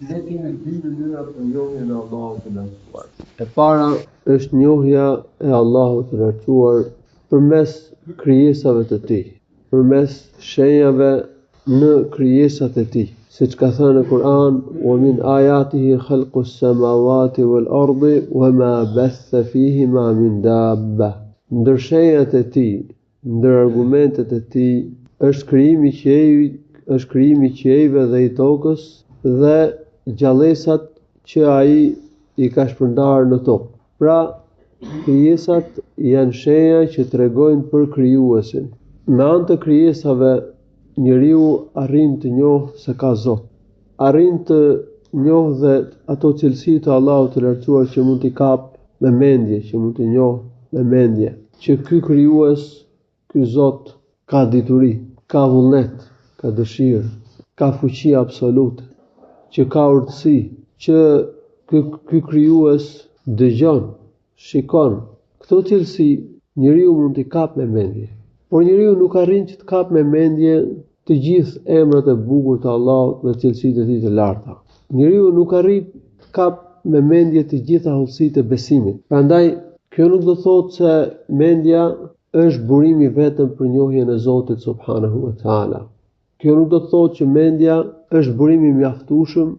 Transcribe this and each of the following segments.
Ne kemi dy mënyra për njohjen e Allahut të Lartësuar. E para është njohja e Allahut të Lartësuar përmes krijesave të Tij, përmes shenjave në krijesat e Tij, siç ka thënë në Kur'an: "Wa min ayatihi khalqus samawati wal ardi wama batha fihima min dabba." Ndër shenjat e Tij, ndër argumentet e Tij është krijimi i qiejve dhe i tokës dhe gjallësat që ai i ka shpërndarë në tokë. Pra, krijesat janë shenja që tregojnë për krijuesin. Me anë të krijesave, njeriu arrin të njohë se ka Zot. Arrin të njohë dhe ato cilësi të Allahut të Lartësuar që mund t'i kap me mendje, që mund t'i njohë me mendje, që ky krijues, ky Zot ka dituri, ka vullnet, ka dëshirë, ka fuqi absolute, që ka urtësi, që ky krijues dëgjon, shikon. Këto cilësi njeriu mund t'i kap me mendje. Por njeriu nuk arrin që të kap me mendje të gjithë emrat e bukur të Allahut dhe cilësitë e Tij të larta. Njeriu nuk arrin të kap me mendje të gjitha hollësitë e besimit. Prandaj, kjo nuk do thotë se mendja është burimi vetëm për njohjen e Zotit subhanahu wa taala. Kjo nuk do të thotë që mendja është burimi i mjaftueshëm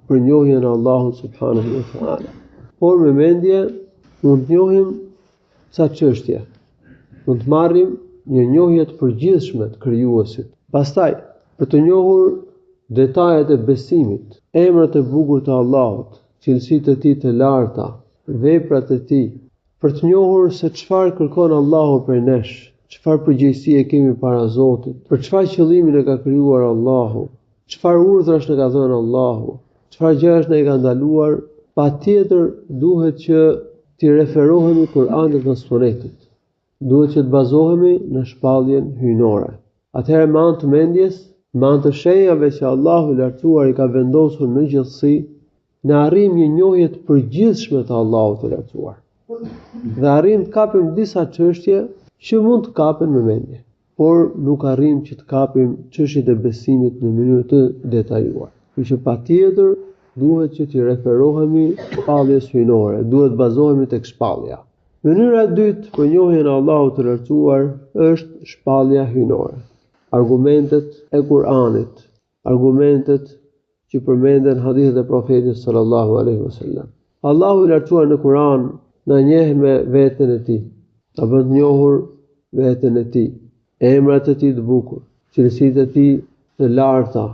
për njohjen e Allahut subhanahu wa taala. Por me mendje mund të njohim ca çështje. Mund të marrim një njohje të përgjithshme të krijuesit. Pastaj, për të njohur detajet e besimit, emrat e bukur të Allahut, cilësitë e Tij të larta, veprat e Tij, për të njohur se çfarë kërkon Allahu prej nesh, çfarë përgjegjësie kemi para Zotit, për çfarë qëllimi ne ka krijuar Allahu, çfarë urdhrash ne ka dhënë Allahu, çfarë gjërash ne ka ndaluar, patjetër duhet që t'i referohemi Kur'anit dhe Sunetit. Duhet që të bazohemi në shpalljen hyjnore. Atëherë me anë të mendjes, me anë të shenjave që Allahu i Lartësuar i ka vendosur në gjithësi, ne arrim një njohje të përgjithshme të Allahut të Lartësuar. Dhe arrim të kapim disa çështje që mund të kapen me mendje, por nuk arrim që të kapim çështjet e besimit në mënyrë të detajuar. Kështu që patjetër duhet që t'i referohemi shpalljes hyjnore, duhet bazohemi tek shpallja. Mënyra e dytë për njohjen e Allahut të Lartësuar është shpallja hyjnore. Argumentet e Kur'anit, argumentet që përmenden hadithet e Profetit sallallahu alaihi wasallam. Allahu i Lartësuar në Kur'an na njeh me veten e Tij, ta bën të njohur veten e Tij, emrat e Tij të bukur, cilësitë e Tij të larta,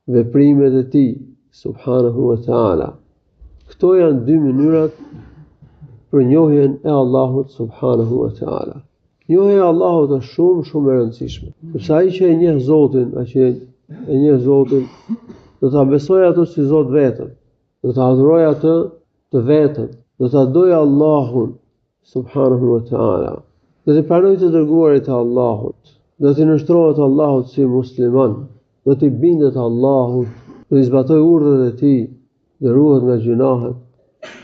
veprimet e Tij subhanahu wa taala. Këto janë dy mënyrat për njohjen e Allahut subhanahu wa taala. Njohja e Allahut është shumë e rëndësishme. Sepse ai që e njeh Zotin, do ta besojë atë si Zot vetëm, do ta adhurojë atë të vetëm, do ta dojë Allahun subhanahu wa taala, do të pranojë të dërguarit e Allahut, do të nështrohet Allahut si musliman, do të bindet Allahut, do të zbatojë urdhrat e Tij, do ruhet nga gjunahet,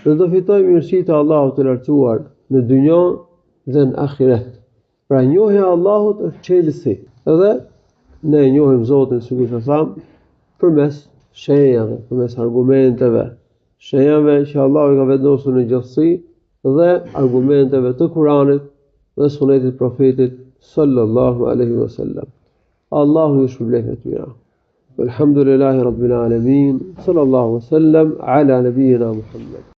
dhe do fitojë mirësitë e Allahut të Lartësuar në dynjë dhe në ahiret. Pra njohja e Allahut është çelësi. Edhe ne e njohim Zotin, sikur të thamë, përmes shenjave, përmes argumenteve, shenjave që Allahu i ka vendosur në gjithësi dhe argumenteve të Kuranit dhe Sunetit Profetit sallallahu alaihi wasallam. Allahu ju shpëlbeft mira. Alhamdulillahi rabbil alamin. Sallallahu wasallam ala nabiyyina Muhammad.